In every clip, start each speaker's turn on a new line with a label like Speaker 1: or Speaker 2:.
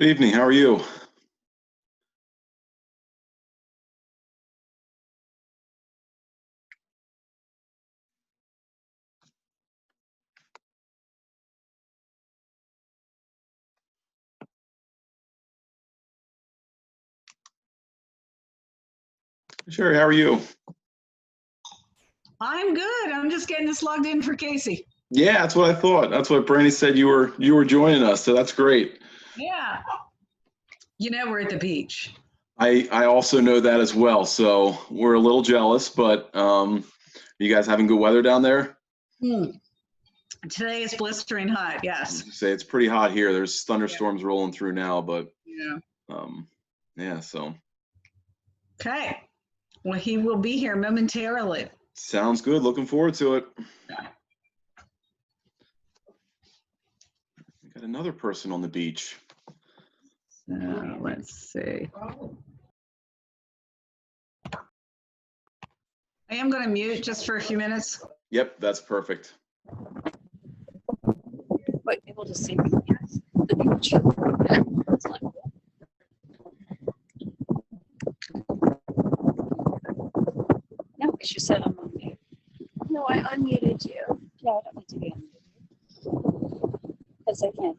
Speaker 1: Good evening. How are you? Sherry, how are you?
Speaker 2: I'm good. I'm just getting us logged in for Casey.
Speaker 1: Yeah, that's what I thought. That's what Brandy said you were joining us, so that's great.
Speaker 2: Yeah. We're at the beach.
Speaker 1: I also know that as well, so we're a little jealous, but you guys having good weather down there?
Speaker 2: Today is blistering hot, yes.
Speaker 1: Say it's pretty hot here. There's
Speaker 2: Yeah.
Speaker 1: thunderstorms rolling through now, but
Speaker 2: Yeah.
Speaker 1: yeah, so
Speaker 2: Okay. Well, he will be here momentarily.
Speaker 1: sounds good. Looking forward to it.
Speaker 2: Yeah.
Speaker 1: We got another person on the beach.
Speaker 2: So let's see. I am going to mute just for a few minutes.
Speaker 1: Yep, that's perfect.
Speaker 3: But able to see yes, the beach. It's like, no, because you said I'm on mute. No, I unmuted you. Yeah, I don't need to be unmuted. Because I can't.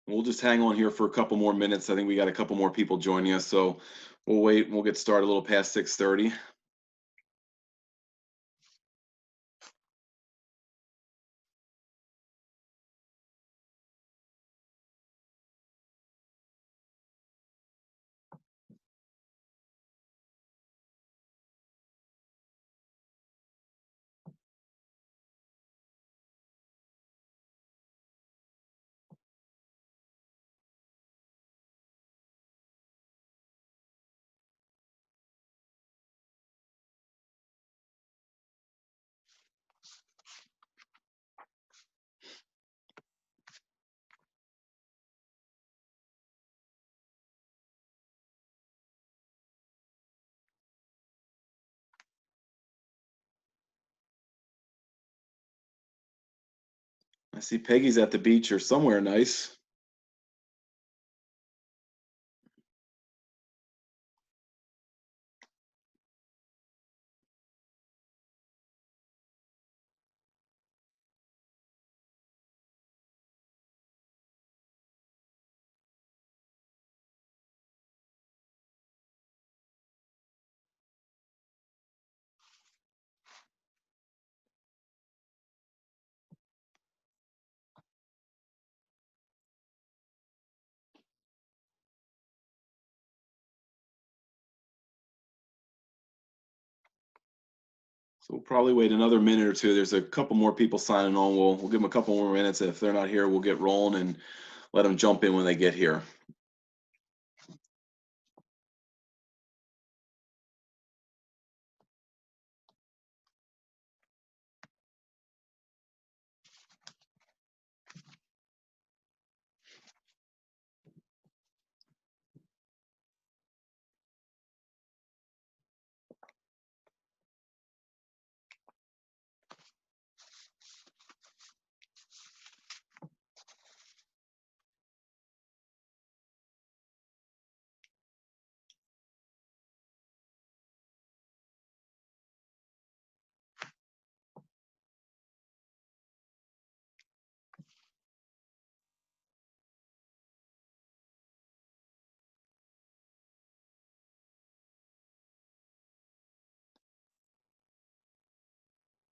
Speaker 1: We'll just hang on here for a couple more minutes. I think we got a couple more people joining us, so we'll wait. We'll get started a little past 6:30. I see Peggy's at the beach or somewhere nice. So we'll probably wait another minute or two. There's a couple more people signing on. We'll give them a couple more minutes. If they're not here, we'll get rolling and let them jump in when they get here.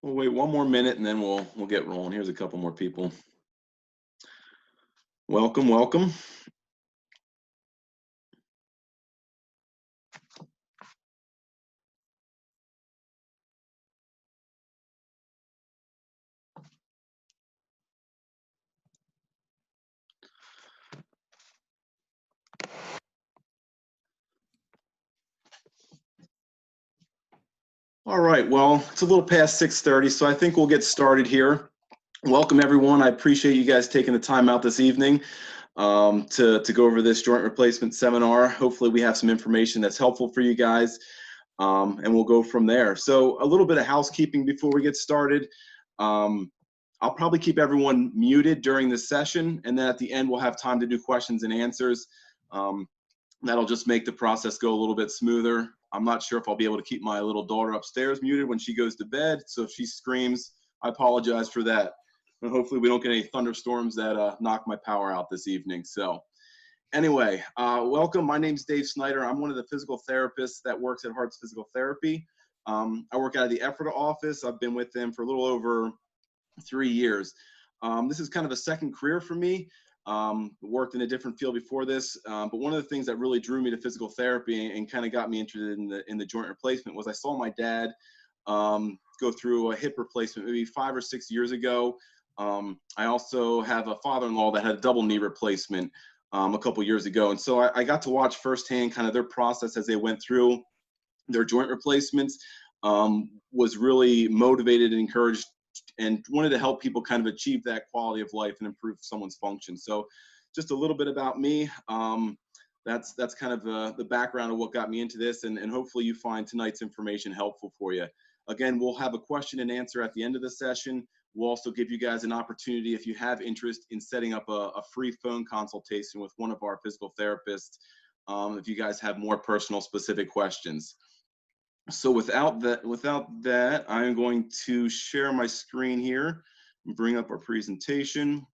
Speaker 1: We'll wait one more minute and then we'll get rolling. Here's a couple more people. Welcome, welcome. All right, well, it's a little past 6:30, so I think we'll get started here. Welcome, everyone. I appreciate you guys taking the time out this evening to go over this joint replacement seminar. Hopefully we have some information that's helpful for you guys. and we'll go from there. So a little bit of housekeeping before we get started. I'll probably keep everyone muted during this session, and then at the end we'll have time to do questions and answers. That'll just make the process go a little bit smoother. I'm not sure if I'll be able to keep my little daughter upstairs muted when she goes to bed, so if she screams, I apologize for that. And hopefully we don't get any thunderstorms that knock my power out this evening. So anyway, welcome. My name's Dave Snyder. I'm one of the physical therapists that works at Hearts Physical Therapy. I work out of the Ephrata office. I've been with them for a little over 3 years. This is kind of a second career for me. Worked in a different field before this, but one of the things that really drew me to physical therapy and kind of got me interested in the joint replacement was I saw my dad go through a hip replacement maybe 5 or 6 years ago. I also have a father-in-law that had a double knee replacement a couple years ago, and so I got to watch firsthand kind of their process as they went through their joint replacements. Was really motivated and encouraged and wanted to help people kind of achieve that quality of life and improve someone's function. So just a little bit about me. That's kind of the background of what got me into this, and hopefully you find tonight's information helpful for you. Again, we'll have a question and answer at the end of the session. We'll also give you guys an opportunity, if you have interest in setting up a free phone consultation with one of our physical therapists, if you guys have more personal specific questions. So without that, I'm going to share my screen here and bring up our presentation.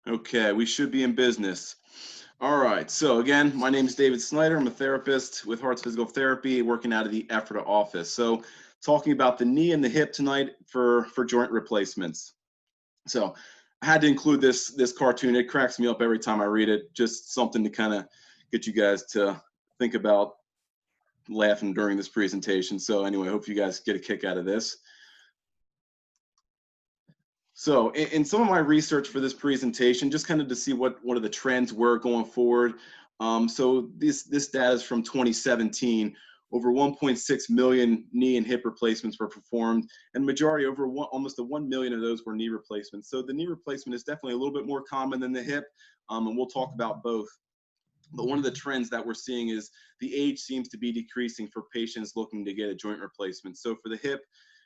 Speaker 1: Okay, we should be in business. All right, so again, my name is David Snyder. I'm a therapist with Hearts Physical Therapy, working out of the Ephrata office. So talking about the knee and the hip tonight for joint replacements. So I had to include this cartoon. It cracks me up every time I read it. Just something to kind of get you guys to think about laughing during this presentation. So anyway, I hope you guys get a kick out of this. So in some of my research for this presentation, just kind of to see what are the trends were going forward. So this data is from 2017. Over 1.6 million knee and hip replacements were performed, and majority, almost 1 million of those were knee replacements. So the knee replacement is definitely a little bit more common than the hip, and we'll talk about both. But one of the trends that we're seeing is the age seems to be decreasing for patients looking to get a joint replacement. So for the hip,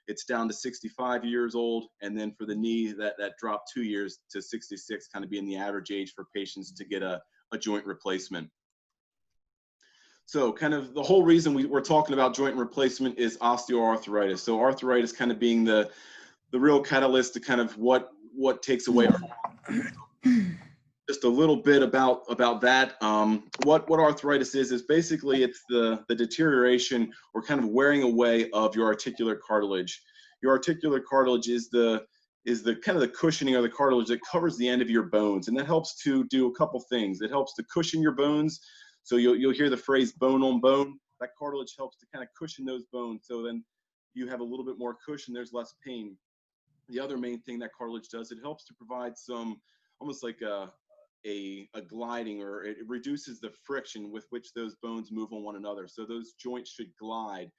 Speaker 1: it's down to 65 years old, and then for the knee, that dropped 2 years to 66, kind of being the average age for patients to get a joint replacement. So kind of the whole reason we're talking about joint replacement is osteoarthritis. So arthritis kind of being the real catalyst to kind of what takes away our function. Just a little bit about that. What arthritis is basically it's the deterioration or kind of wearing away of your articular cartilage. Your articular cartilage is the kind of the cushioning or the cartilage that covers the end of your bones, and that helps to do a couple things. It helps to cushion your bones. So you'll hear the phrase bone on bone. That cartilage helps to kind of cushion those bones. So then you have a little bit more cushion, there's less pain. The other main thing that cartilage does, it helps to provide some, almost like a gliding, or it reduces the friction with which those bones move on one another. So those joints should glide.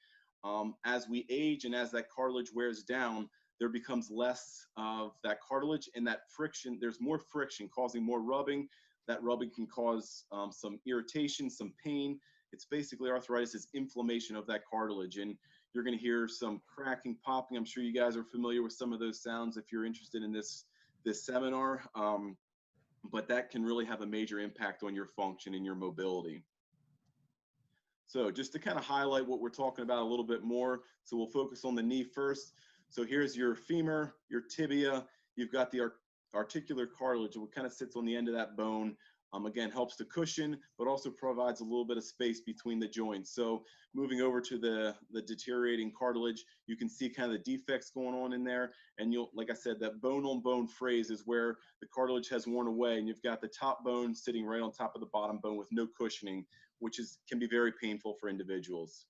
Speaker 1: As we age and as that cartilage wears down, there becomes less of that cartilage, and that friction, there's more friction causing more rubbing. That rubbing can cause some irritation, some pain. It's basically arthritis is inflammation of that cartilage, and you're going to hear some cracking, popping. I'm sure you guys are familiar with some of those sounds if you're interested in this seminar, but that can really have a major impact on your function and your mobility. So just to kind of highlight what we're talking about a little bit more, so we'll focus on the knee first. So here's your femur, your tibia. You've got the articular cartilage, what kind of sits on the end of that bone. Again, helps to cushion, but also provides a little bit of space between the joints. So moving over to the deteriorating cartilage, you can see kind of the defects going on in there. And you'll, like I said, that bone on bone phrase is where the cartilage has worn away, and you've got the top bone sitting right on top of the bottom bone with no cushioning, which can be very painful for individuals.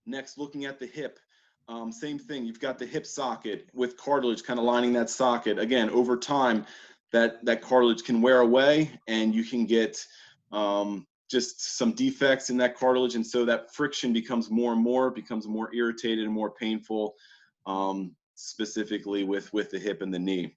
Speaker 1: Next, looking at the hip. Same thing, you've got the hip socket with cartilage kind of lining that socket. Again, over time, that cartilage can wear away, and you can get just some defects in that cartilage, and so that friction becomes more and more, becomes more irritated and more painful, specifically with the hip and the knee.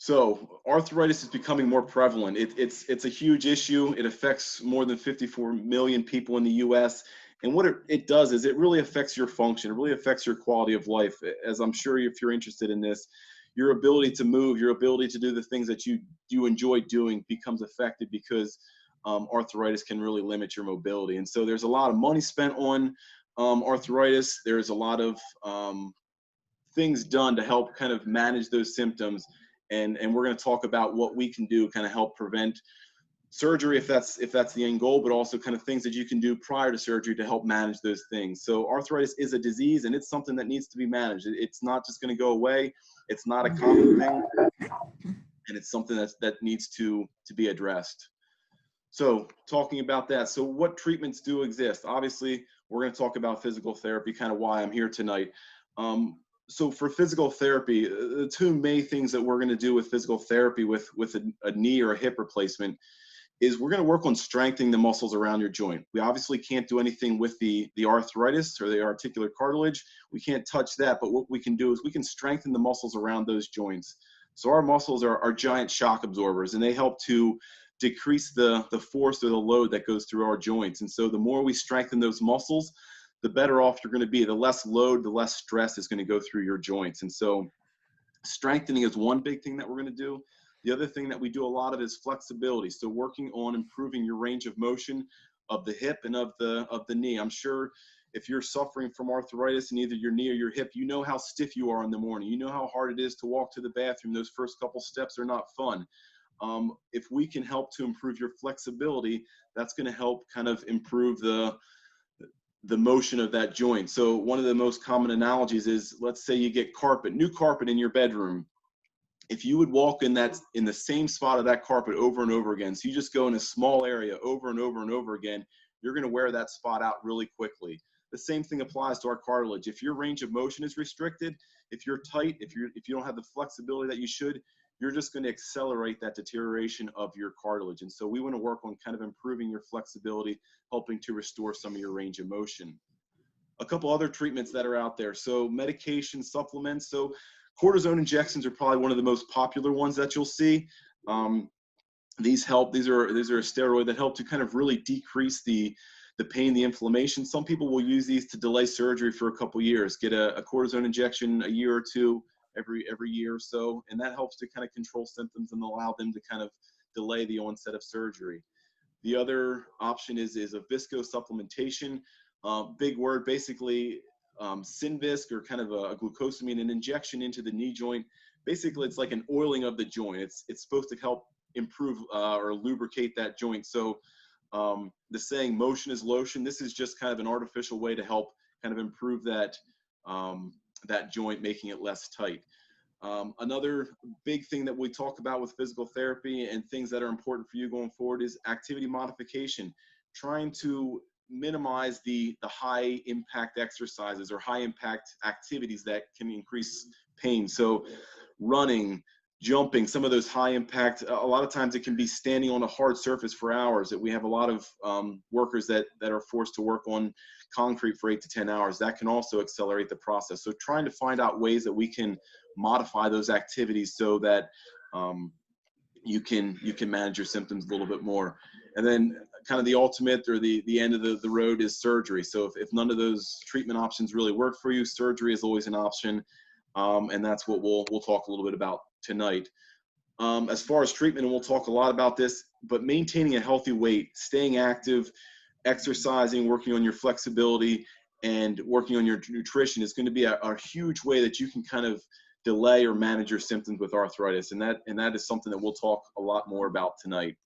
Speaker 1: So arthritis is becoming more prevalent. It's a huge issue. It affects more than 54 million people in the US. And what it does is it really affects your function. It really affects your quality of life. As I'm sure if you're interested in this, your ability to move, your ability to do the things that you enjoy doing becomes affected because arthritis can really limit your mobility. And so there's a lot of money spent on arthritis. There's a lot of things done to help kind of manage those symptoms. And we're going to talk about what we can do kind of help prevent surgery if that's the end goal, but also kind of things that you can do prior to surgery to help manage those things. So arthritis is a disease, and it's something that needs to be managed. It's not just going to go away. It's not a common thing, and it's something that needs to be addressed. So talking about that, so what treatments do exist? Obviously, we're going to talk about physical therapy, kind of why I'm here tonight. So for physical therapy, the two main things that we're going to do with physical therapy with a knee or a hip replacement is we're going to work on strengthening the muscles around your joint. We obviously can't do anything with the arthritis or the articular cartilage. We can't touch that, but what we can do is we can strengthen the muscles around those joints. So our muscles are giant shock absorbers, and they help to decrease the force or the load that goes through our joints. And so the more we strengthen those muscles, the better off you're going to be. The less load, the less stress is going to go through your joints. And so strengthening is one big thing that we're going to do. The other thing that we do a lot of is flexibility. So working on improving your range of motion of the hip and of the knee. I'm sure if you're suffering from arthritis in either your knee or your hip, you know how stiff you are in the morning. You know how hard it is to walk to the bathroom. Those first couple steps are not fun. If we can help to improve your flexibility, that's going to help kind of improve the motion of that joint. So one of the most common analogies is, let's say you get new carpet in your bedroom. If you would walk in the same spot of that carpet over and over again, so you just go in a small area over and over and over again, you're going to wear that spot out really quickly. The same thing applies to our cartilage. If your range of motion is restricted, if you're tight, if you don't have the flexibility that you should, you're just going to accelerate that deterioration of your cartilage. And so we want to work on kind of improving your flexibility, helping to restore some of your range of motion. A couple other treatments that are out there. So medication, supplements. So cortisone injections are probably one of the most popular ones that you'll see. These help. These are a steroid that help to kind of really decrease the pain, the inflammation. Some people will use these to delay surgery for a couple years, get a cortisone injection a year or two every year or so, and that helps to kind of control symptoms and allow them to kind of delay the onset of surgery. The other option is a viscosupplementation. Big word, basically Synvisc, or kind of a glucosamine, an injection into the knee joint. Basically, it's like an oiling of the joint. It's supposed to help improve or lubricate that joint. So the saying motion is lotion, this is just kind of an artificial way to help kind of improve that that joint, making it less tight. Another big thing that we talk about with physical therapy and things that are important for you going forward is activity modification, trying to minimize the high impact exercises or high impact activities that can increase pain. So running, jumping, some of those high impact, a lot of times it can be standing on a hard surface for hours. That we have a lot of workers that are forced to work on concrete for 8 to 10 hours. That can also accelerate the process. So trying to find out ways that we can modify those activities so that you can manage your symptoms a little bit more. And then kind of the ultimate or the end of the road is surgery. So if none of those treatment options really work for you, surgery is always an option. And that's what we'll talk a little bit about tonight. As far as treatment, and we'll talk a lot about this, but maintaining a healthy weight, staying active, exercising, working on your flexibility, and working on your nutrition is going to be a huge way that you can kind of delay or manage your symptoms with arthritis. And that is something that we'll talk a lot more about tonight.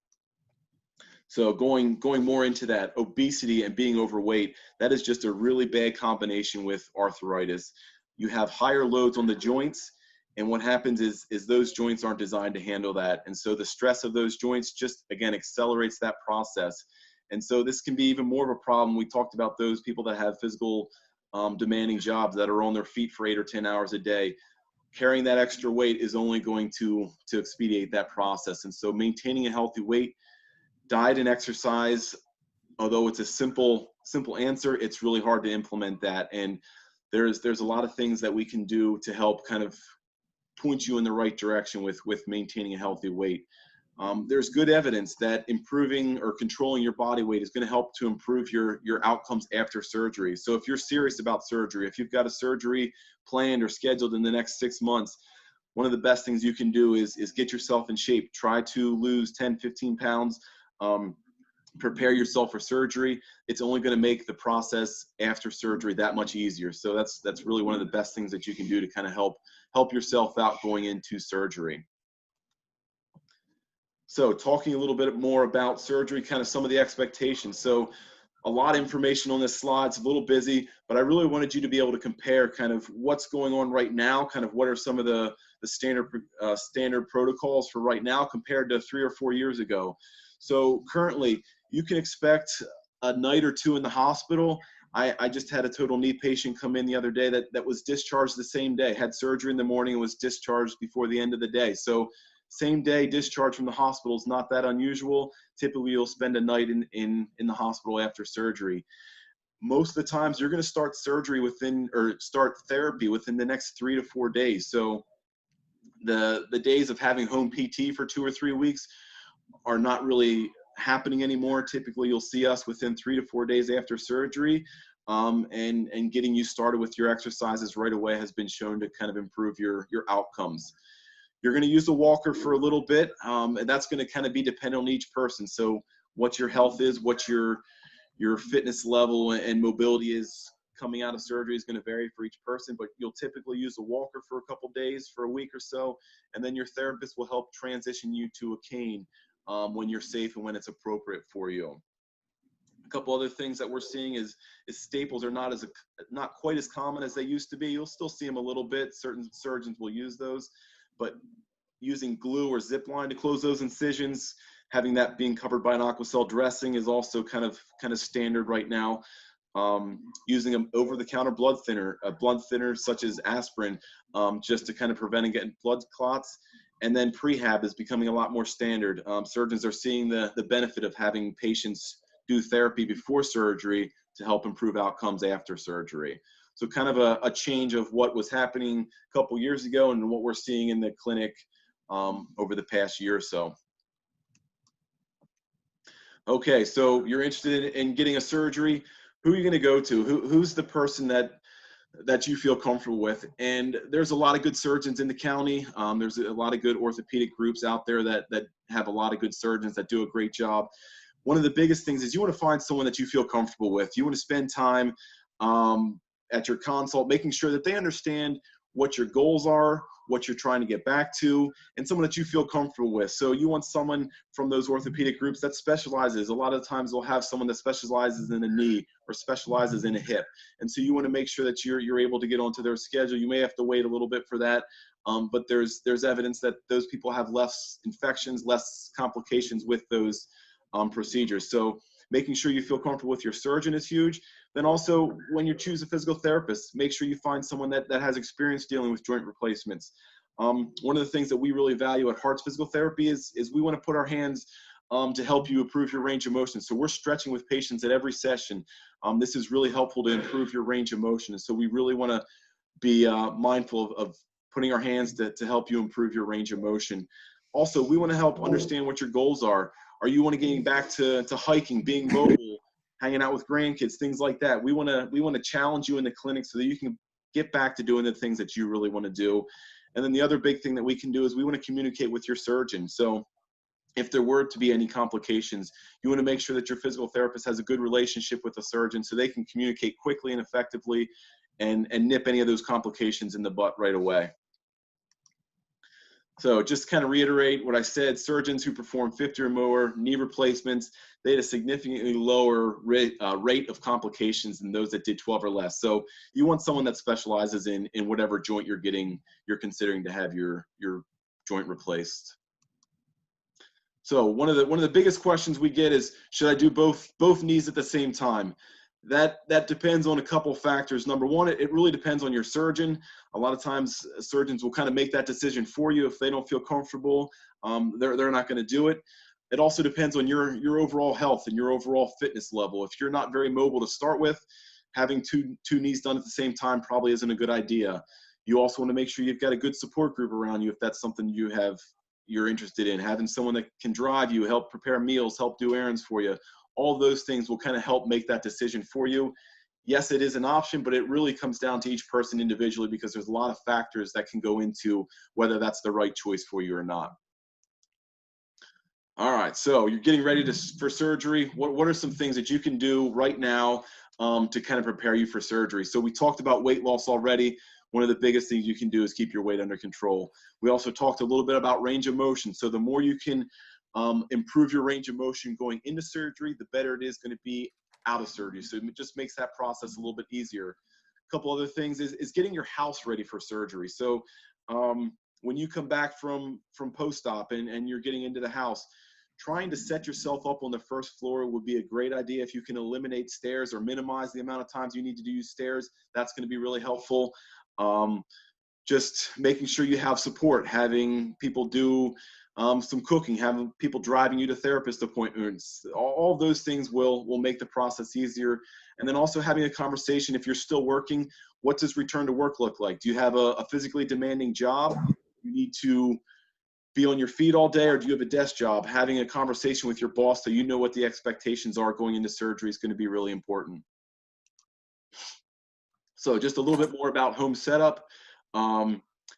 Speaker 1: So going more into that, obesity and being overweight, that is just a really bad combination with arthritis. You have higher loads on the joints, and what happens is those joints aren't designed to handle that. And so the stress of those joints just, again, accelerates that process. And so this can be even more of a problem. We talked about those people that have physical demanding jobs that are on their feet for 8 or 10 hours a day. Carrying that extra weight is only going to expedite that process. And so maintaining a healthy weight, diet and exercise, although it's a simple answer, it's really hard to implement that. And there's a lot of things that we can do to help kind of point you in the right direction with maintaining a healthy weight. There's good evidence that improving or controlling your body weight is going to help to improve your outcomes after surgery. So if you're serious about surgery, if you've got a surgery planned or scheduled in the next 6 months, one of the best things you can do is get yourself in shape. Try to lose 10, 15 pounds. Prepare yourself for surgery. It's only going to make the process after surgery that much easier. So that's really one of the best things that you can do to kind of help yourself out going into surgery. So talking a little bit more about surgery, kind of some of the expectations. So a lot of information on this slide. It's a little busy, but I really wanted you to be able to compare kind of what's going on right now, kind of what are some of the standard protocols for right now compared to 3 or 4 years ago. So currently, you can expect a night or two in the hospital. I just had a total knee patient come in the other day that was discharged the same day, had surgery in the morning and was discharged before the end of the day. So same day discharge from the hospital is not that unusual. Typically, you'll spend a night in the hospital after surgery. Most of the times, you're going to start start therapy within the next 3 to 4 days. So the days of having home PT for 2 or 3 weeks are not really happening anymore. Typically, you'll see us within 3 to 4 days after surgery, and getting you started with your exercises right away has been shown to kind of improve your outcomes. You're going to use a walker for a little bit, and that's going to kind of be dependent on each person. So what your health is, what your fitness level and mobility is coming out of surgery is going to vary for each person, but you'll typically use a walker for a couple days, for a week or so, and then your therapist will help transition you to a cane when you're safe and when it's appropriate for you. A couple other things that we're seeing is staples are not quite as common as they used to be. You'll still see them a little bit. Certain surgeons will use those, but using glue or zip line to close those incisions, having that being covered by an Aquacel dressing is also kind of standard right now. Using an over-the-counter blood thinner such as aspirin, just to kind of prevent and getting blood clots. And then prehab is becoming a lot more standard. Surgeons are seeing the benefit of having patients do therapy before surgery to help improve outcomes after surgery. So kind of a change of what was happening a couple years ago and what we're seeing in the clinic over the past year or so. Okay, so you're interested in getting a surgery. Who are you going to go to? Who's the person that you feel comfortable with? And there's a lot of good surgeons in the county. There's a lot of good orthopedic groups out there that have a lot of good surgeons that do a great job. One of the biggest things is you want to find someone that you feel comfortable with. You want to spend time at your consult, making sure that they understand what your goals are, what you're trying to get back to, and someone that you feel comfortable with. So you want someone from those orthopedic groups that specializes. A lot of times we'll have someone that specializes in a knee or specializes in a hip. And so you want to make sure that you're able to get onto their schedule. You may have to wait a little bit for that, but there's evidence that those people have less infections, less complications with those procedures. So making sure you feel comfortable with your surgeon is huge. Then also, when you choose a physical therapist, make sure you find someone that has experience dealing with joint replacements. One of the things that we really value at Hearts Physical Therapy is we want to put our hands to help you improve your range of motion. So we're stretching with patients at every session. This is really helpful to improve your range of motion. And so we really want to be mindful of putting our hands to help you improve your range of motion. Also, we want to help understand what your goals are. Are you want to getting back to hiking, being mobile, hanging out with grandkids, things like that? We want to challenge you in the clinic so that you can get back to doing the things that you really want to do. And then the other big thing that we can do is we want to communicate with your surgeon. So if there were to be any complications, you want to make sure that your physical therapist has a good relationship with the surgeon so they can communicate quickly and effectively and nip any of those complications in the butt right away. So just kind of reiterate what I said, surgeons who perform 50 or more knee replacements, they had a significantly lower rate of complications than those that did 12 or less. So you want someone that specializes in whatever joint you're considering to have your joint replaced. So one of the biggest questions we get is, should I do both knees at the same time? That depends on a couple factors. Number one, it really depends on your surgeon. A lot of times surgeons will kind of make that decision for you. If they don't feel comfortable, they're not going to do it. It also depends on your overall health and your overall fitness level. If you're not very mobile to start with, having two knees done at the same time probably isn't a good idea. You also want to make sure you've got a good support group around you if that's something you're interested in. Having someone that can drive you, help prepare meals, help do errands for you. All those things will kind of help make that decision for you. Yes, it is an option, but it really comes down to each person individually because there's a lot of factors that can go into whether that's the right choice for you or not. All right, so you're getting ready for surgery. What are some things that you can do right now to kind of prepare you for surgery? So we talked about weight loss already. One of the biggest things you can do is keep your weight under control. We also talked a little bit about range of motion. So the more you can improve your range of motion going into surgery, the better it is going to be out of surgery. So it just makes that process a little bit easier. A couple other things is getting your house ready for surgery. So when you come back from post-op and you're getting into the house, trying to set yourself up on the first floor would be a great idea. If you can eliminate stairs or minimize the amount of times you need to use stairs, that's going to be really helpful. Just making sure you have support, having people do some cooking, having people driving you to therapist appointments. All those things will make the process easier. And then also having a conversation, if you're still working, what does return to work look like? Do you have a physically demanding job? You need to be on your feet all day, or do you have a desk job? Having a conversation with your boss so you know what the expectations are going into surgery is going to be really important. So just a little bit more about home setup.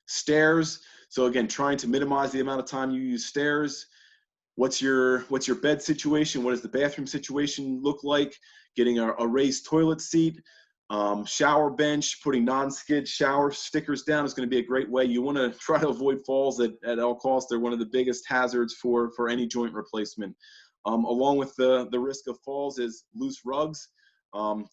Speaker 1: Stairs. So again, trying to minimize the amount of time you use stairs. What's your bed situation? What does the bathroom situation look like? Getting a raised toilet seat. Shower bench, putting non-skid shower stickers down is going to be a great way. You want to try to avoid falls at all costs. They're one of the biggest hazards for any joint replacement. Along with the risk of falls is loose rugs,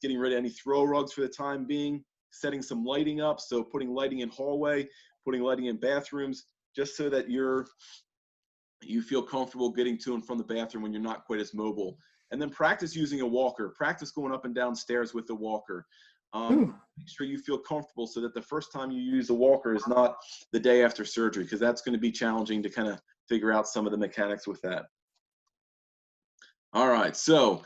Speaker 1: getting rid of any throw rugs for the time being, setting some lighting up. So putting lighting in hallway, putting lighting in bathrooms, just so that you feel comfortable getting to and from the bathroom when you're not quite as mobile. And then practice using a walker. Practice going up and down stairs with the walker. Make sure you feel comfortable so that the first time you use the walker is not the day after surgery, because that's going to be challenging to kind of figure out some of the mechanics with that. All right, so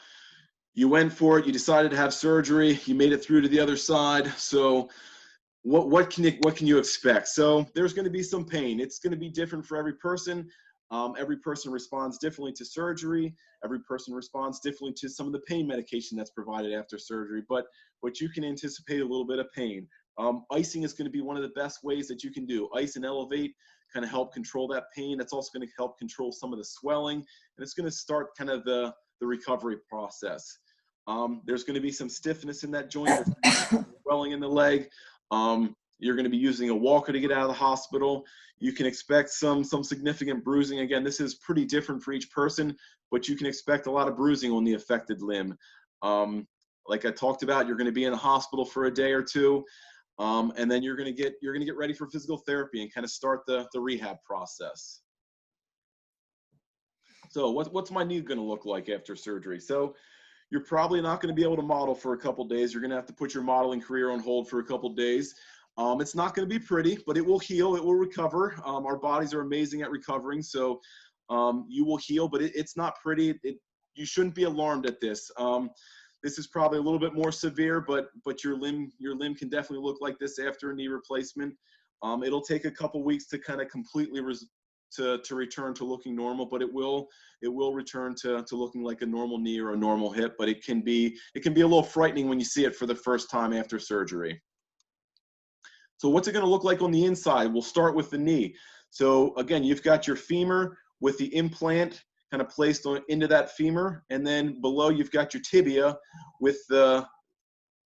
Speaker 1: you went for it. You decided to have surgery. You made it through to the other side. So what can you expect? So there's going to be some pain. It's going to be different for every person. Every person responds differently to surgery. Every person responds differently to some of the pain medication that's provided after surgery, but you can anticipate a little bit of pain. Icing is going to be one of the best ways that you can do. Ice and elevate kind of help control that pain. That's also going to help control some of the swelling, and it's going to start kind of the recovery process. There's going to be some stiffness in that joint, swelling in the leg. You're going to be using a walker to get out of the hospital. You can expect some significant bruising. Again, this is pretty different for each person, but you can expect a lot of bruising on the affected limb. Like I talked about, you're going to be in the hospital for a day or two, and then you're going to get ready for physical therapy and kind of start the rehab process. So what's my knee going to look like after surgery? So you're probably not going to be able to model for a couple days. You're going to have to put your modeling career on hold for a couple days. It's not going to be pretty, but it will heal. It will recover. Our bodies are amazing at recovering, so you will heal, but it's not pretty. You shouldn't be alarmed at this. This is probably a little bit more severe, but your limb can definitely look like this after a knee replacement. It'll take a couple weeks to kind of completely to return to looking normal, but it will return to looking like a normal knee or a normal hip. But it can be a little frightening when you see it for the first time after surgery. So what's it going to look like on the inside? We'll start with the knee. So again, you've got your femur with the implant kind of placed into that femur, and then below you've got your tibia with the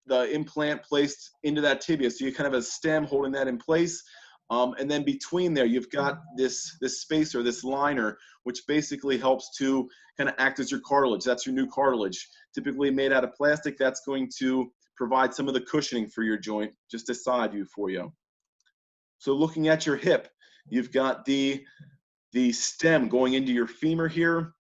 Speaker 1: implant placed into that tibia. So you kind of have a stem holding that in place. And then between there, you've got this spacer, this liner, which basically helps to kind of act as your cartilage. That's your new cartilage, typically made out of plastic. That's going to provide some of the cushioning for your joint just beside you for you. So looking at your hip, you've got the stem going into your femur here.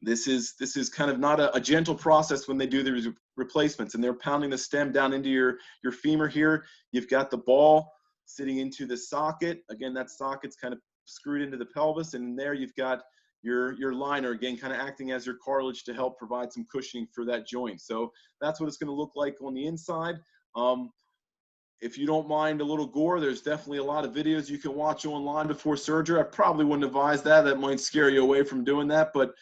Speaker 1: This is kind of not a gentle process when they do the replacements, and they're pounding the stem down into your femur here. You've got the ball sitting into the socket. Again, that socket's kind of screwed into the pelvis, and there you've got your liner, again, kind of acting as your cartilage to help provide some cushioning for that joint. So that's what it's going to look like on the inside. if you don't mind a little gore, there's definitely a lot of videos you can watch online before surgery. I probably wouldn't advise that. That might scare you away from doing that. But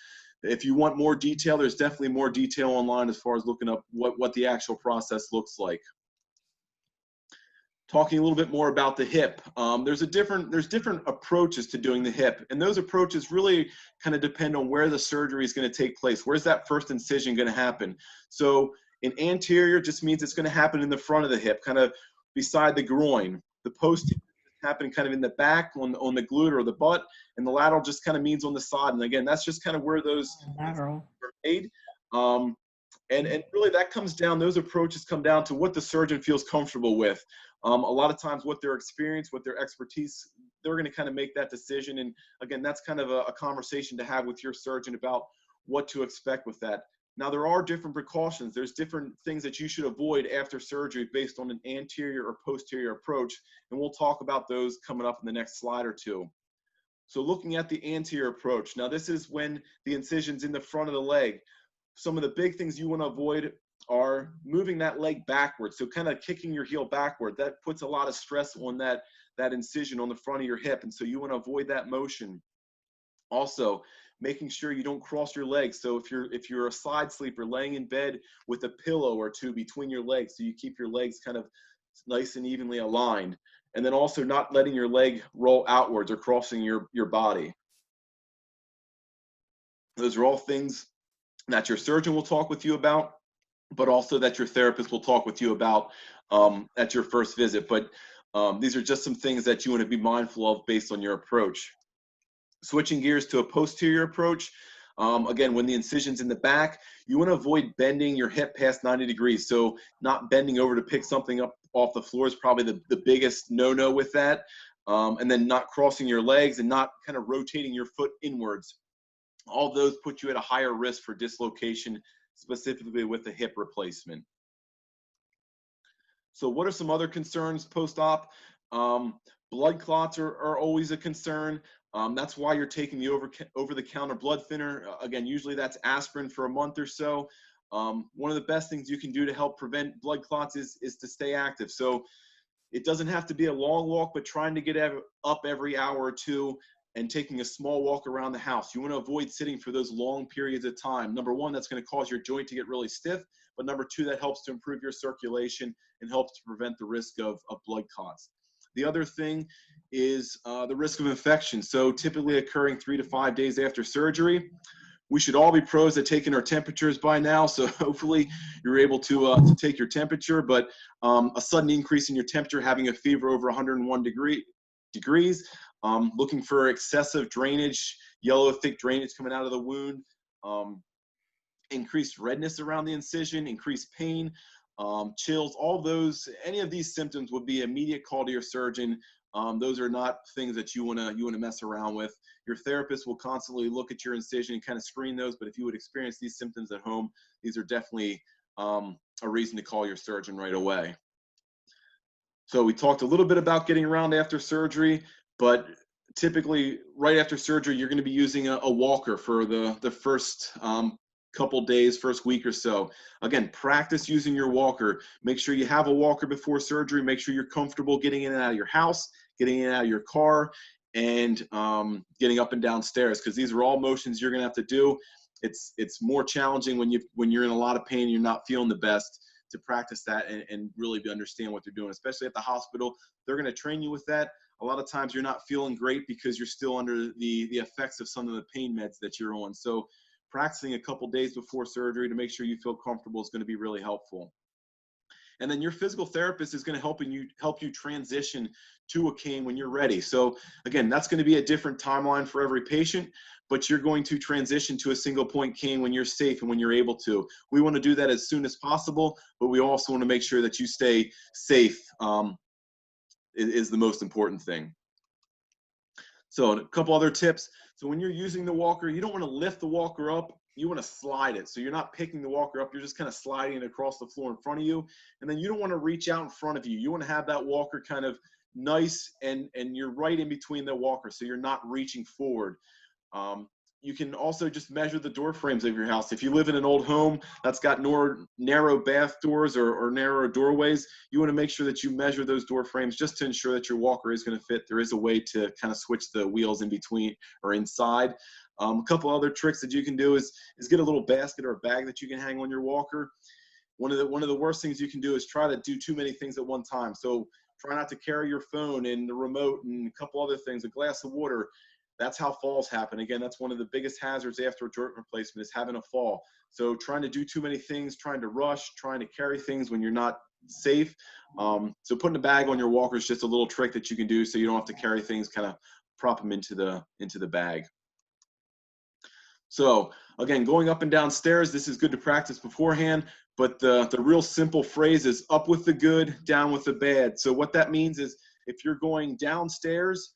Speaker 1: if you want more detail, there's definitely more detail online as far as looking up what the actual process looks like. Talking a little bit more about the hip, there's different approaches to doing the hip, and those approaches really kind of depend on where the surgery is going to take place. Where's that first incision going to happen? So an anterior just means it's going to happen in the front of the hip, kind of beside the groin. The posterior happen kind of in the back on the glute or the butt, and the lateral just kind of means on the side. And again, that's just kind of where those
Speaker 2: Lateral.
Speaker 1: are made. And really that comes down, those approaches come down to what the surgeon feels comfortable with. A lot of times what their experience, what their expertise, they're going to kind of make that decision. And again, that's kind of a conversation to have with your surgeon about what to expect with that. Now, there are different precautions. There's different things that you should avoid after surgery based on an anterior or posterior approach. And we'll talk about those coming up in the next slide or two. So looking at the anterior approach, now this is when the incision's in the front of the leg. Some of the big things you want to avoid are moving that leg backwards. So kind of kicking your heel backward. That puts a lot of stress on that incision on the front of your hip. And so you want to avoid that motion. Also, making sure you don't cross your legs. So if you're a side sleeper, laying in bed with a pillow or two between your legs, so you keep your legs kind of nice and evenly aligned. And then also not letting your leg roll outwards or crossing your body. Those are all things that your surgeon will talk with you about, but also that your therapist will talk with you about at your first visit. But these are just some things that you want to be mindful of based on your approach. Switching gears to a posterior approach, again, when the incision's in the back, you want to avoid bending your hip past 90 degrees. So not bending over to pick something up off the floor is probably the biggest no-no with that. And then not crossing your legs and not kind of rotating your foot inwards. All those put you at a higher risk for dislocation, specifically with the hip replacement. So what are some other concerns post-op? Blood clots are always a concern. That's why you're taking the over-the-counter blood thinner. Again, usually that's aspirin for a month or so. One of the best things you can do to help prevent blood clots is to stay active. So it doesn't have to be a long walk, but trying to get up every hour or two and taking a small walk around the house. You want to avoid sitting for those long periods of time. Number one, that's going to cause your joint to get really stiff. But number two, that helps to improve your circulation and helps to prevent the risk of blood clots. The other thing is the risk of infection. So typically occurring 3 to 5 days after surgery. We should all be pros at taking our temperatures by now. So hopefully you're able to take your temperature, but a sudden increase in your temperature, having a fever over 101 degrees, looking for excessive drainage, yellow thick drainage coming out of the wound, increased redness around the incision, increased pain, chills, all those, any of these symptoms would be immediate call to your surgeon. Those are not things that you wanna mess around with. Your therapist will constantly look at your incision and kind of screen those, but if you would experience these symptoms at home, these are definitely a reason to call your surgeon right away. So we talked a little bit about getting around after surgery, but typically right after surgery, you're going to be using a walker for the first couple days, first week or so. Again, practice using your walker. Make sure you have a walker before surgery. Make sure you're comfortable getting in and out of your house, getting in and out of your car, and getting up and down stairs, because these are all motions you're going to have to do. It's more challenging when you're in a lot of pain, you're not feeling the best, to practice that and really understand what they're doing, especially at the hospital. They're going to train you with that. A lot of times you're not feeling great because you're still under the effects of some of the pain meds that you're on. So practicing a couple days before surgery to make sure you feel comfortable is going to be really helpful. And then your physical therapist is going to help you transition to a cane when you're ready. So again, that's going to be a different timeline for every patient, but you're going to transition to a single point cane when you're safe and when you're able to. We want to do that as soon as possible, but we also want to make sure that you stay safe is the most important thing. So a couple other tips. So when you're using the walker, you don't want to lift the walker up. You want to slide it. So you're not picking the walker up. You're just kind of sliding it across the floor in front of you. And then you don't want to reach out in front of you. You want to have that walker kind of nice and you're right in between the walker. So you're not reaching forward. you can also just measure the door frames of your house. If you live in an old home that's got narrow bath doors or narrow doorways, you want to make sure that you measure those door frames just to ensure that your walker is going to fit. There is a way to kind of switch the wheels in between or inside. A couple other tricks that you can do is get a little basket or a bag that you can hang on your walker. One of the worst things you can do is try to do too many things at one time. So try not to carry your phone and the remote and a couple other things, a glass of water. That's how falls happen. Again, that's one of the biggest hazards after a joint replacement is having a fall. So trying to do too many things, trying to rush, trying to carry things when you're not safe. So putting a bag on your walker is just a little trick that you can do so you don't have to carry things, kind of prop them into the bag. So again, going up and down stairs, this is good to practice beforehand, but the real simple phrase is up with the good, down with the bad. So what that means is if you're going downstairs,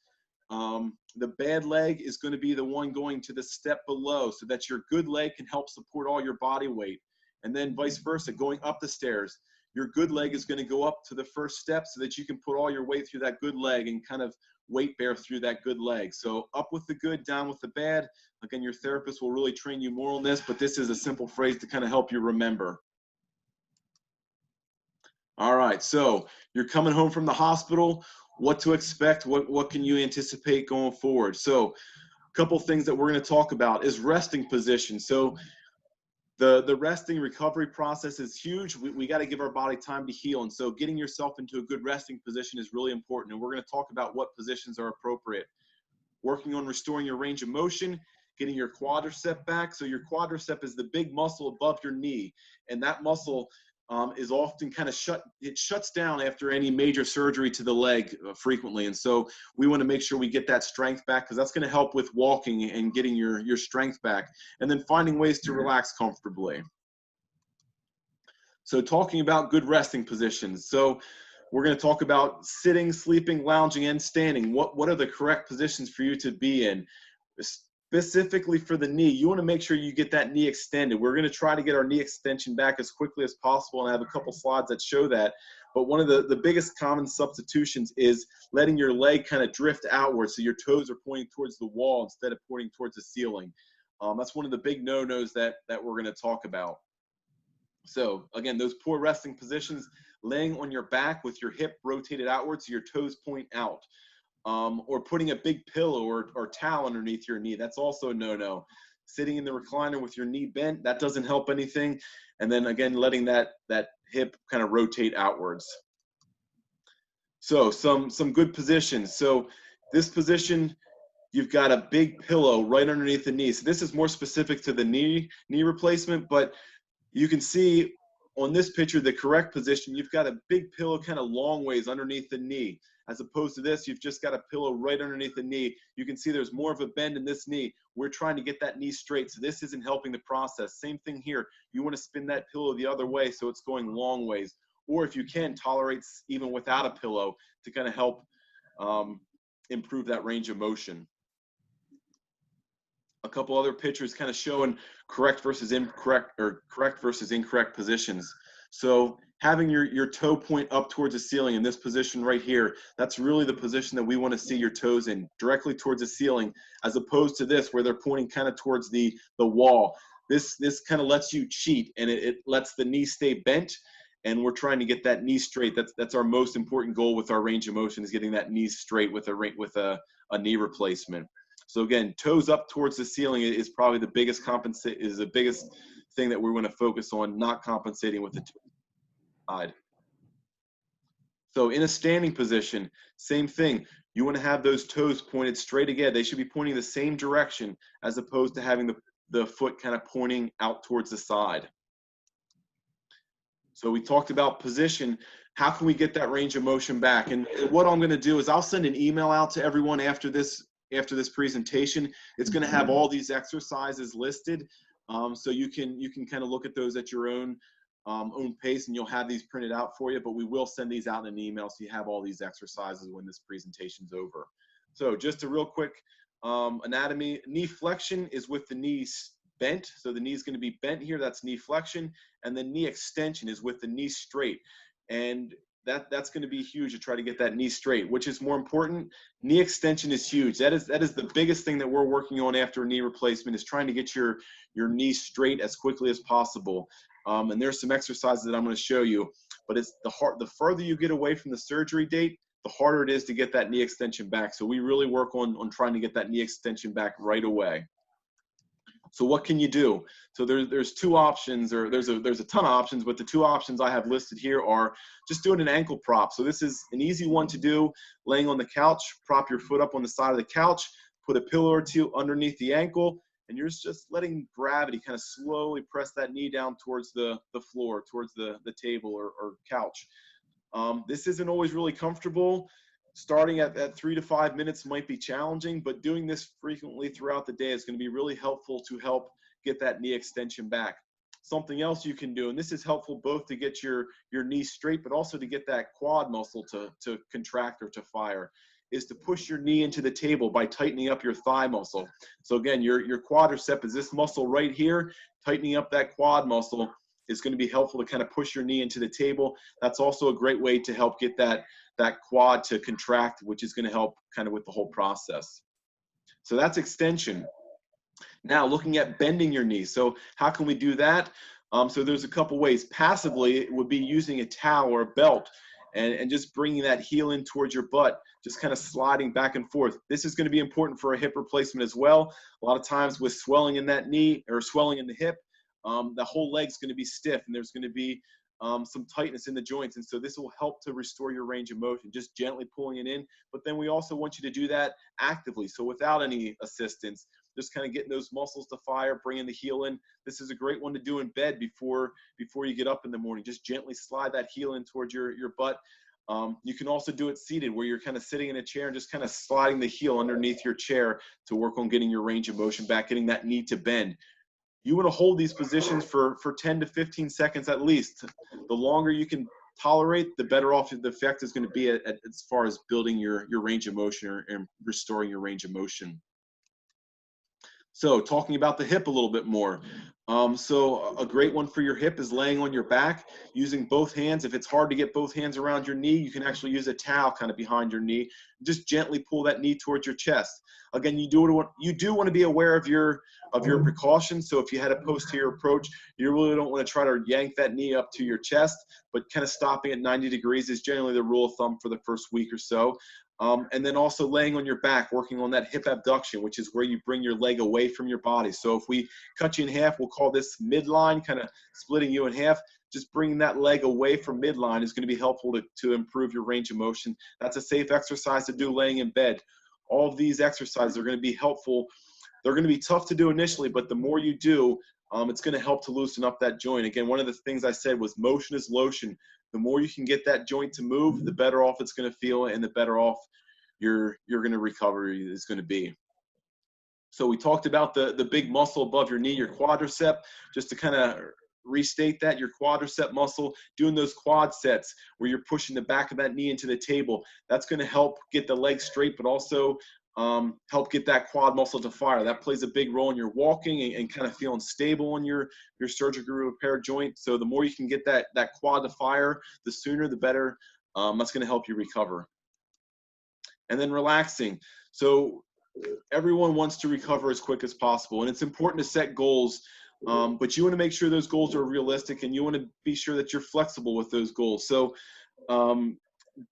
Speaker 1: the bad leg is going to be the one going to the step below so that your good leg can help support all your body weight. And then vice versa, going up the stairs, your good leg is going to go up to the first step so that you can put all your weight through that good leg and kind of weight bear through that good leg. So up with the good, down with the bad. Again, your therapist will really train you more on this, but this is a simple phrase to kind of help you remember. All right, so you're coming home from the hospital. What to expect? What can you anticipate going forward? So a couple things that we're going to talk about is resting position. So the resting recovery process is huge. We got to give our body time to heal. And so getting yourself into a good resting position is really important. And we're going to talk about what positions are appropriate. Working on restoring your range of motion, getting your quadricep back. So your quadricep is the big muscle above your knee. And that muscle is often kind of shuts down after any major surgery to the leg frequently. And so we want to make sure we get that strength back because that's going to help with walking and getting your strength back. And then finding ways to relax comfortably. So talking about good resting positions. So we're going to talk about sitting, sleeping, lounging, and standing. What are the correct positions for you to be in? Specifically for the knee, you want to make sure you get that knee extended. We're going to try to get our knee extension back as quickly as possible, and I have a couple slides that show that. But one of the biggest common substitutions is letting your leg kind of drift outward so your toes are pointing towards the wall instead of pointing towards the ceiling. That's one of the big no-nos that we're going to talk about. So again, those poor resting positions, laying on your back with your hip rotated outward so your toes point out. Or putting a big pillow or towel underneath your knee. That's also a no-no. Sitting in the recliner with your knee bent, that doesn't help anything. And then again, letting that hip kind of rotate outwards. So some good positions. So this position, you've got a big pillow right underneath the knee. So this is more specific to the knee replacement, but you can see on this picture, the correct position, you've got a big pillow kind of long ways underneath the knee. As opposed to this, you've just got a pillow right underneath the knee. You can see there's more of a bend in this knee. We're trying to get that knee straight, so this isn't helping the process. Same thing here. You want to spin that pillow the other way so it's going long ways. Or if you can, tolerate even without a pillow to kind of help improve that range of motion. A couple other pictures kind of showing correct versus incorrect or correct versus incorrect positions. So having your toe point up towards the ceiling in this position right here, that's really the position that we want to see your toes in, directly towards the ceiling, as opposed to this where they're pointing kind of towards the wall. This kind of lets you cheat, and it lets the knee stay bent, and we're trying to get that knee straight. That's our most important goal with our range of motion, is getting that knee straight with a knee replacement. So again, toes up towards the ceiling is probably the biggest thing that we want to focus on, not compensating with the side. So in a standing position, same thing. You want to have those toes pointed straight again. They should be pointing the same direction as opposed to having the foot kind of pointing out towards the side. So we talked about position. How can we get that range of motion back? And what I'm going to do is I'll send an email out to everyone after this presentation. It's going to have all these exercises listed, so you can kind of look at those at your own pace, and you'll have these printed out for you. But we will send these out in an email so you have all these exercises when this presentation's over. So just a real quick anatomy. Knee flexion is with the knees bent, so the knee is going to be bent here. That's knee flexion, and then knee extension is with the knee straight. And that's going to be huge to try to get that knee straight. Which is more important? Knee extension is huge. That is the biggest thing that we're working on after a knee replacement, is trying to get your knee straight as quickly as possible. And there's some exercises that I'm going to show you, but it's the further you get away from the surgery date, the harder it is to get that knee extension back. So we really work on trying to get that knee extension back right away. So what can you do? So there's two options, or there's a ton of options, but the two options I have listed here are just doing an ankle prop. So this is an easy one to do, laying on the couch, prop your foot up on the side of the couch, put a pillow or two underneath the ankle, and you're just letting gravity kind of slowly press that knee down towards the floor, towards the table or couch. This isn't always really comfortable. Starting at 3 to 5 minutes might be challenging, but doing this frequently throughout the day is going to be really helpful to help get that knee extension back. Something else you can do, and this is helpful both to get your knee straight, but also to get that quad muscle to contract or to fire, is to push your knee into the table by tightening up your thigh muscle. So again, your quadricep is this muscle right here. Tightening up that quad muscle is going to be helpful to kind of push your knee into the table. That's also a great way to help get that quad to contract, which is going to help kind of with the whole process. So that's extension. Now looking at bending your knee. So how can we do that? So there's a couple ways. Passively, it would be using a towel or a belt and just bringing that heel in towards your butt, just kind of sliding back and forth. This is going to be important for a hip replacement as well. A lot of times with swelling in that knee or swelling in the hip, the whole leg's going to be stiff, and there's going to be some tightness in the joints. And so this will help to restore your range of motion, just gently pulling it in. But then we also want you to do that actively. So without any assistance, just kind of getting those muscles to fire, bringing the heel in. This is a great one to do in bed before you get up in the morning. Just gently slide that heel in towards your butt. You can also do it seated, where you're kind of sitting in a chair and just kind of sliding the heel underneath your chair to work on getting your range of motion back, getting that knee to bend. You want to hold these positions for 10 to 15 seconds at least. The longer you can tolerate, the better off the effect is going to be as far as building your range of motion and restoring your range of motion. So talking about the hip a little bit more. So a great one for your hip is laying on your back, using both hands. If it's hard to get both hands around your knee, you can actually use a towel kind of behind your knee. Just gently pull that knee towards your chest. Again, you do want to be aware of your precautions. So if you had a posterior approach, you really don't want to try to yank that knee up to your chest, but kind of stopping at 90 degrees is generally the rule of thumb for the first week or so. And then also laying on your back, working on that hip abduction, which is where you bring your leg away from your body. So if we cut you in half, we'll call this midline, kind of splitting you in half. Just bringing that leg away from midline is going to be helpful to improve your range of motion. That's a safe exercise to do laying in bed. All of these exercises are going to be helpful. They're going to be tough to do initially, but the more you do, it's going to help to loosen up that joint. Again, one of the things I said was motion is lotion. The more you can get that joint to move, the better off it's going to feel, and the better off you're going to recover is going to be. So we talked about the big muscle above your knee, your quadricep. Just to kind of restate that, your quadricep muscle, doing those quad sets where you're pushing the back of that knee into the table, that's going to help get the leg straight, but also help get that quad muscle to fire. That plays a big role in your walking and kind of feeling stable on your surgically repaired joint. So the more you can get that quad to fire, the sooner the better. That's going to help you recover. And then relaxing. So everyone wants to recover as quick as possible, and it's important to set goals, but you want to make sure those goals are realistic, and you want to be sure that you're flexible with those goals. So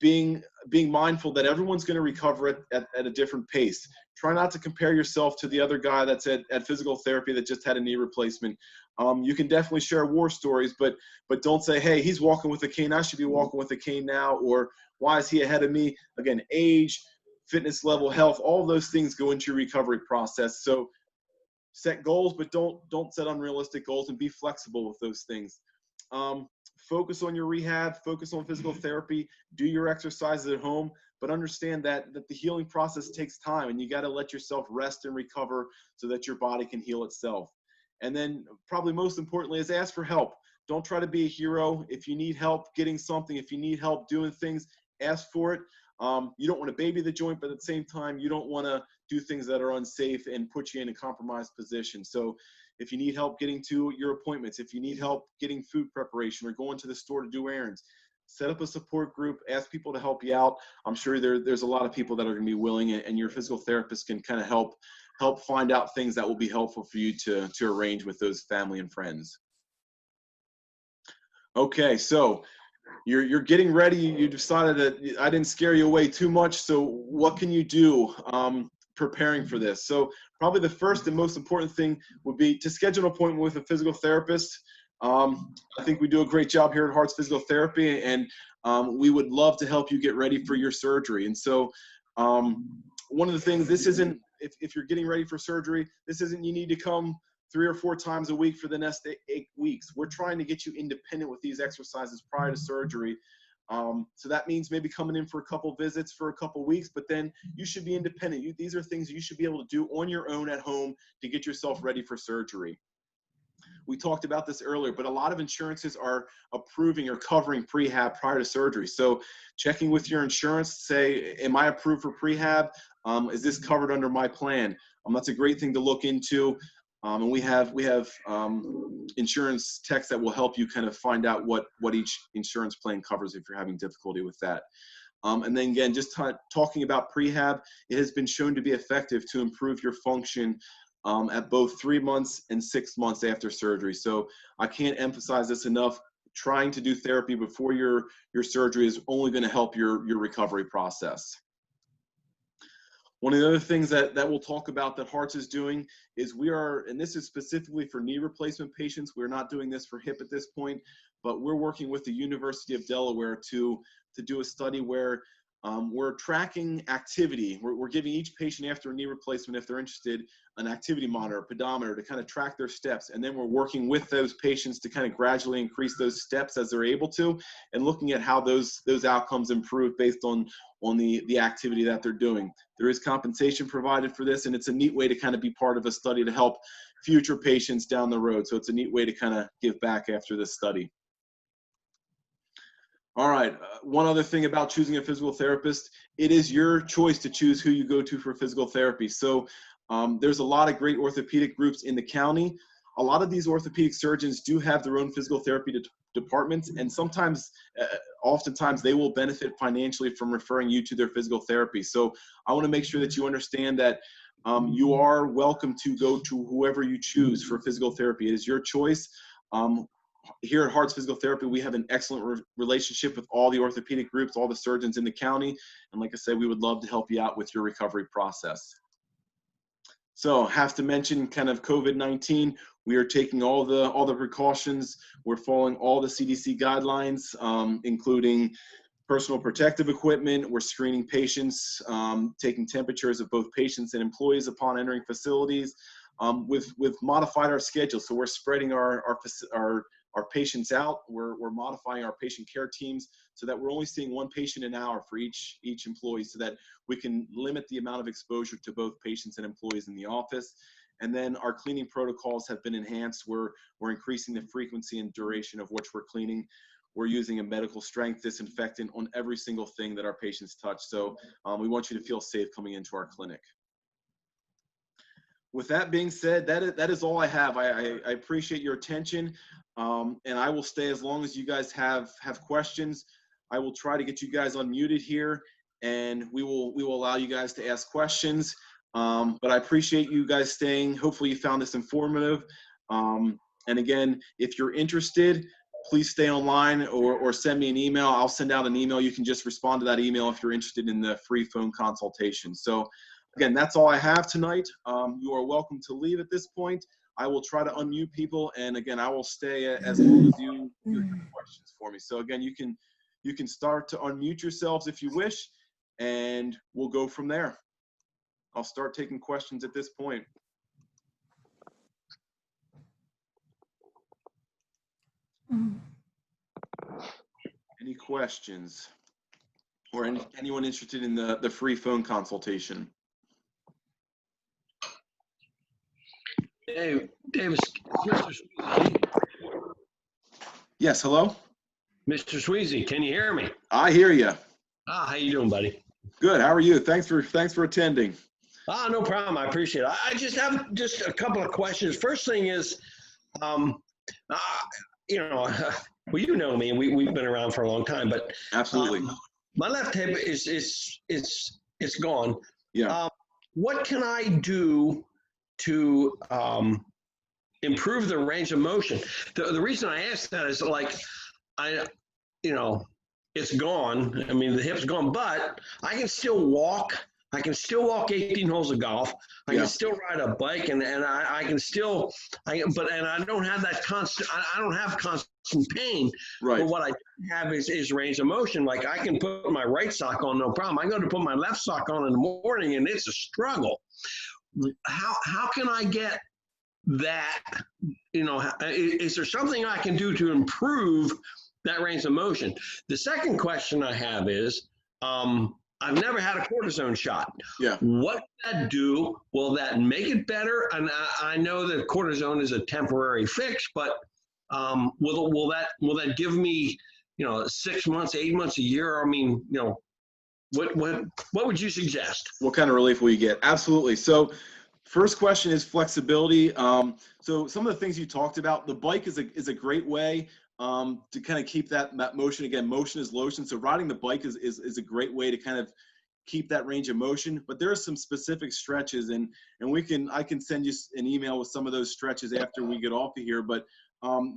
Speaker 1: being mindful that everyone's going to recover at a different pace. Try not to compare yourself to the other guy that's at physical therapy that just had a knee replacement. You can definitely share war stories, but don't say, hey, he's walking with a cane, I should be walking with a cane now, or why is he ahead of me? Again, age, fitness level, health, all those things go into your recovery process. So set goals, but don't set unrealistic goals, and be flexible with those things. Focus on your rehab, focus on physical therapy, do your exercises at home, but understand that the healing process takes time, and you got to let yourself rest and recover so that your body can heal itself. And then probably most importantly is ask for help. Don't try to be a hero. If you need help getting something, if you need help doing things, ask for it. You don't want to baby the joint, but at the same time, you don't want to do things that are unsafe and put you in a compromised position. So if you need help getting to your appointments, if you need help getting food preparation or going to the store to do errands, set up a support group, ask people to help you out. I'm sure there's a lot of people that are going to be willing, and your physical therapist can kind of help find out things that will be helpful for you to arrange with those family and friends. Okay, so you're getting ready. You decided that I didn't scare you away too much. So what can you do preparing for this? So probably the first and most important thing would be to schedule an appointment with a physical therapist. I think we do a great job here at Hearts Physical Therapy, and we would love to help you get ready for your surgery. And so one of the things, this isn't, if you're getting ready for surgery, this isn't you need to come 3 or 4 times a week for the next 8 weeks. We're trying to get you independent with these exercises prior to surgery. So that means maybe coming in for a couple visits for a couple weeks, but then you should be independent. These are things you should be able to do on your own at home to get yourself ready for surgery. We talked about this earlier, but a lot of insurances are approving or covering prehab prior to surgery. So checking with your insurance, say, am I approved for prehab? Is this covered under my plan? That's a great thing to look into. And we have insurance techs that will help you kind of find out what each insurance plan covers if you're having difficulty with that. And then again, just talking about prehab, it has been shown to be effective to improve your function at both 3 months and 6 months after surgery. So I can't emphasize this enough. Trying to do therapy before your surgery is only going to help your recovery process. One of the other things that we'll talk about that Hearts is doing is and this is specifically for knee replacement patients. We're not doing this for hip at this point, but we're working with the University of Delaware to do a study where we're tracking activity. We're giving each patient after a knee replacement, if they're interested, an activity monitor, a pedometer to kind of track their steps. And then we're working with those patients to kind of gradually increase those steps as they're able to, and looking at how those outcomes improve based on the activity that they're doing. There is compensation provided for this, and it's a neat way to kind of be part of a study to help future patients down the road. So it's a neat way to kind of give back after this study. All right, one other thing about choosing a physical therapist, it is your choice to choose who you go to for physical therapy. So there's a lot of great orthopedic groups in the county. A lot of these orthopedic surgeons do have their own physical therapy departments, and oftentimes they will benefit financially from referring you to their physical therapy. So I want to make sure that you understand that you are welcome to go to whoever you choose for physical therapy. It is your choice. Here at Hearts Physical Therapy, we have an excellent relationship with all the orthopedic groups, all the surgeons in the county. And like I said, we would love to help you out with your recovery process. So have to mention kind of COVID-19. We are taking all the precautions. We're following all the CDC guidelines, including personal protective equipment. We're screening patients, taking temperatures of both patients and employees upon entering facilities. We've modified our schedule, so we're spreading our patients out. We're modifying our patient care teams so that we're only seeing 1 patient an hour for each employee, so that we can limit the amount of exposure to both patients and employees in the office. And then our cleaning protocols have been enhanced. We're increasing the frequency and duration of which we're cleaning. We're using a medical strength disinfectant on every single thing that our patients touch. So we want you to feel safe coming into our clinic. With that being said, that is all I have. I appreciate your attention, and I will stay as long as you guys have questions. I will try to get you guys unmuted here, and we will allow you guys to ask questions. But I appreciate you guys staying. Hopefully you found this informative. And again, if you're interested, please stay online or send me an email. I'll send out an email. You can just respond to that email if you're interested in the free phone consultation. So again, that's all I have tonight. You are welcome to leave at this point. I will try to unmute people, and again, I will stay as long as you have questions for me. So again, you can start to unmute yourselves if you wish, and we'll go from there. I'll start taking questions at this point. Any questions? Or anyone interested in the free phone consultation?
Speaker 4: Dave, Mr. Sweezy.
Speaker 1: Yes, hello?
Speaker 4: Mr. Sweezy, can you hear me?
Speaker 1: I hear you.
Speaker 4: How you doing, buddy?
Speaker 1: Good, how are you? Thanks for attending.
Speaker 4: No problem, I appreciate it. I just have a couple of questions. First thing is, you know, well, you know me, and we've been around for a long time, but
Speaker 1: Absolutely.
Speaker 4: my left hip is gone.
Speaker 1: Yeah.
Speaker 4: What can I do to improve the range of motion? The reason I ask that is like you know, it's gone. I mean, the hip's gone, but I can still walk. I can still walk 18 holes of golf. I
Speaker 1: Yeah.
Speaker 4: can still ride a bike, and I can still, and I don't have that constant. I don't have constant pain.
Speaker 1: Right.
Speaker 4: But what I do have is range of motion. Like I can put my right sock on, no problem. I go to put my left sock on in the morning, and it's a struggle. How can I get that? You know, is there something I can do to improve that range of motion? The second question I have is, I've never had a cortisone shot.
Speaker 1: Yeah.
Speaker 4: What will that do? Will that make it better? And I know that cortisone is a temporary fix, but will that give me, 6 months, 8 months, a year? I mean, what would you suggest?
Speaker 1: What kind of relief will you get? Absolutely. So first question is flexibility. So some of the things you talked about, the bike is a great way to kind of keep that motion. Again, motion is lotion. So riding the bike is a great way to kind of keep that range of motion. But there are some specific stretches, and I can send you an email with some of those stretches after we get off of here. But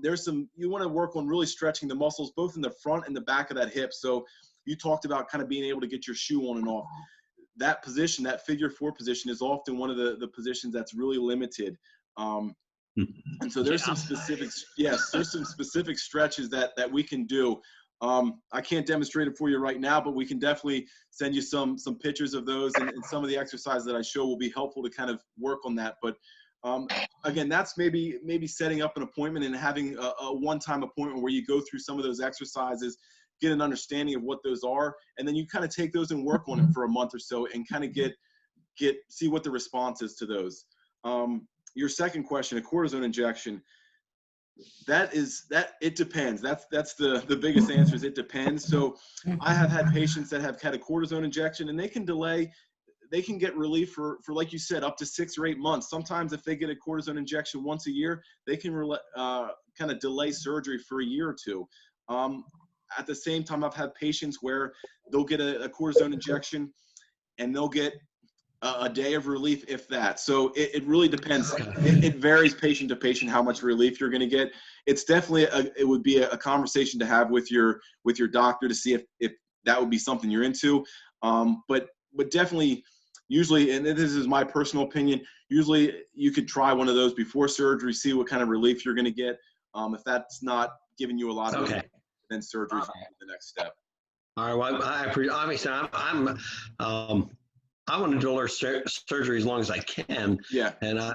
Speaker 1: there's some, you want to work on really stretching the muscles both in the front and the back of that hip. So you talked about kind of being able to get your shoe on and off. That position, that figure 4 position, is often one of the positions that's really limited. And so there's some specific, there's some specific stretches that we can do. I can't demonstrate it for you right now, but we can definitely send you some pictures of those, and some of the exercises that I show will be helpful to kind of work on that. But again, that's maybe setting up an appointment and having a one-time appointment where you go through some of those exercises, get an understanding of what those are, and then you kind of take those and work on it for a month or so and kind of see what the response is to those. Your second question, a cortisone injection, it depends. That's the biggest answer, is it depends. So I have had patients that have had a cortisone injection, and they can get relief for, like you said, up to 6 or 8 months. Sometimes if they get a cortisone injection once a year, they can kind of delay surgery for a year or two. At the same time, I've had patients where they'll get a cortisone injection and they'll get a day of relief, if that. So it really depends. It varies patient to patient how much relief you're going to get. It's definitely it would be a conversation to have with your doctor to see if that would be something you're into. But definitely, usually, and this is my personal opinion, usually you could try one of those before surgery, see what kind of relief you're going to get. If that's not giving you a lot of relief, then surgery is the next step.
Speaker 4: All right. Well, obviously, I want to do our surgery as long as I can.
Speaker 1: Yeah.
Speaker 4: And I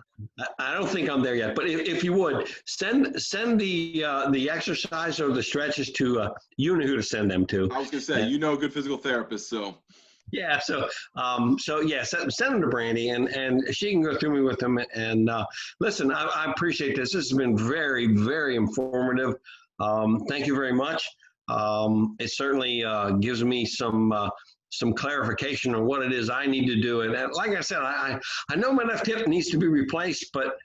Speaker 4: don't think I'm there yet. But if you would send the exercise or the stretches to you know who to send them to.
Speaker 1: I was gonna say, a good physical therapist, so.
Speaker 4: Yeah. So send them to Brandy, and she can go through me with them. And listen, I appreciate this. This has been very, very informative. Thank you very much. It certainly gives me some clarification on what it is I need to do. And like I said, I know my left hip needs to be replaced, but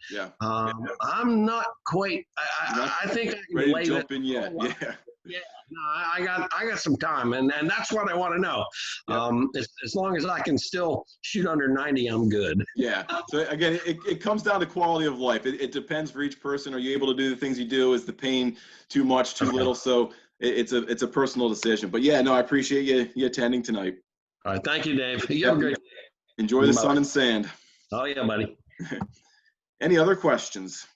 Speaker 4: I'm not quite. I think I can
Speaker 1: ready
Speaker 4: lay
Speaker 1: to jump in yet. Yeah.
Speaker 4: Yeah, no, I got some time, and that's what I want to know. As long as I can still shoot under 90, I'm good.
Speaker 1: Yeah. So again, it comes down to quality of life. It depends for each person. Are you able to do the things you do? Is the pain too much, too little? So it's a personal decision. But yeah, no, I appreciate you attending tonight.
Speaker 4: All right, thank you, Dave. You have a great day.
Speaker 1: Enjoy the sun and sand.
Speaker 4: Oh yeah, buddy.
Speaker 1: Any other questions?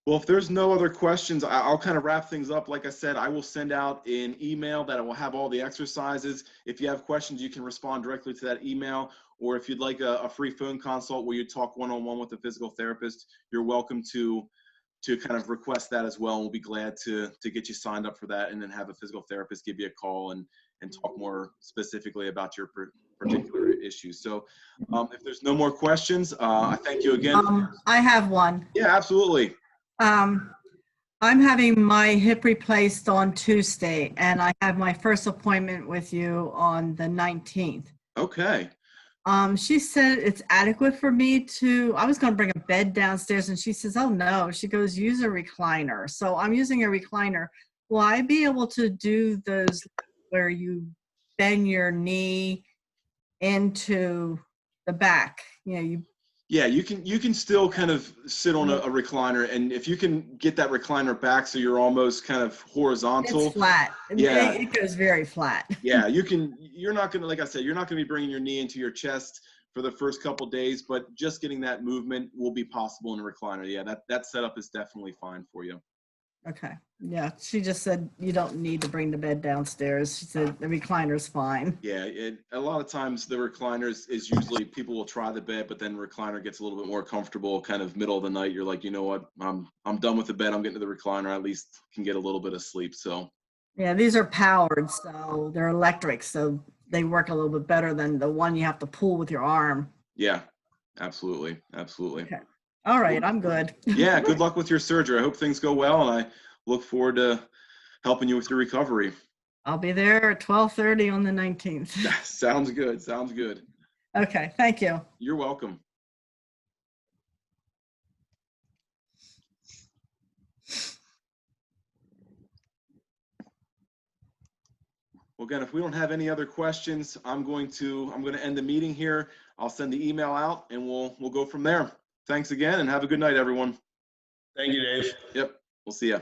Speaker 1: Well, if there's no other questions, I'll kind of wrap things up. Like I said, I will send out an email that will have all the exercises. If you have questions, you can respond directly to that email. Or if you'd like a free phone consult where you talk one-on-one with a physical therapist, you're welcome to kind of request that as well. And we'll be glad to get you signed up for that, and then have a physical therapist give you a call and talk more specifically about your particular issues. So if there's no more questions, I thank you again.
Speaker 5: I have one.
Speaker 1: Yeah, absolutely.
Speaker 5: I'm having my hip replaced on Tuesday, and I have my first appointment with you on the 19th.
Speaker 1: Okay.
Speaker 5: She said it's adequate for me to, I was going to bring a bed downstairs, and she says, oh no, she goes, use a recliner. So I'm using a recliner. Will I be able to do those where you bend your knee into the back? You know, you
Speaker 1: Yeah, you can still kind of sit on a recliner, and if you can get that recliner back so you're almost kind of horizontal.
Speaker 5: it's flat.
Speaker 1: Yeah.
Speaker 5: It goes very flat.
Speaker 1: Yeah, you're not gonna, like I said, you're not gonna be bringing your knee into your chest for the first couple days, but just getting that movement will be possible in a recliner. Yeah, that setup is definitely fine for you.
Speaker 5: Okay. Yeah. She just said you don't need to bring the bed downstairs. She said the recliner's fine.
Speaker 1: Yeah, a lot of times the recliners is usually people will try the bed, but then recliner gets a little bit more comfortable, kind of middle of the night. You're like, you know what, I'm done with the bed. I'm getting to the recliner. I at least can get a little bit of sleep. So
Speaker 5: Yeah, these are powered, so they're electric, so they work a little bit better than the one you have to pull with your arm.
Speaker 1: yeah, absolutely, absolutely.
Speaker 5: Okay. All right, I'm good.
Speaker 1: Yeah, good luck with your surgery. I hope things go well, and I look forward to helping you with your recovery.
Speaker 5: I'll be there at 12:30 on the 19th.
Speaker 1: Sounds good. Sounds good.
Speaker 5: Okay, thank you.
Speaker 1: You're welcome. Well, again, if we don't have any other questions, I'm going to end the meeting here. I'll send the email out, and we'll go from there. Thanks again, and have a good night, everyone.
Speaker 4: Thank you, Dave.
Speaker 1: Yep, we'll see ya.